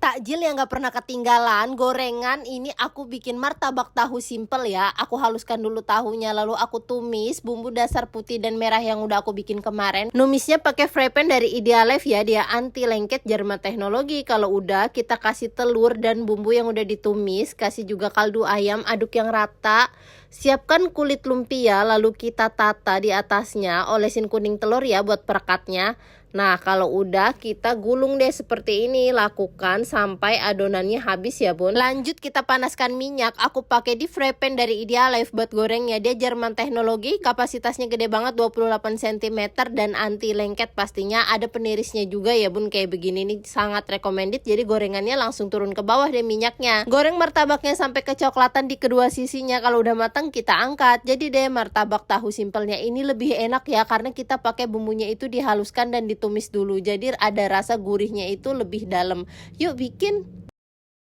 Takjil yang gak pernah ketinggalan, gorengan ini aku bikin martabak tahu simple ya. Aku haluskan dulu tahunya, lalu aku tumis bumbu dasar putih dan merah yang udah aku bikin kemarin. Numisnya pakai fry pan dari Idealife ya, dia anti lengket Jerman teknologi. Kalau udah, kita kasih telur dan bumbu yang udah ditumis, kasih juga kaldu ayam, aduk yang rata. Siapkan kulit lumpia, lalu kita tata di atasnya, olesin kuning telur ya buat perekatnya. Nah, kalau udah kita gulung deh seperti ini, lakukan sampai adonannya habis ya bun. Lanjut kita panaskan minyak, aku pakai di fry pan dari Idealife buat gorengnya. Dia Jerman teknologi, kapasitasnya gede banget 28 cm dan anti lengket pastinya. Ada penirisnya juga ya bun, kayak begini nih sangat recommended. Jadi gorengannya langsung turun ke bawah deh minyaknya. Goreng martabaknya sampai kecoklatan di kedua sisinya, kalau udah matang kita angkat. Jadi deh martabak tahu simpelnya ini lebih enak ya, karena kita pakai bumbunya itu dihaluskan dan ditumis dulu, jadi ada rasa gurihnya itu lebih dalam. Yuk bikin.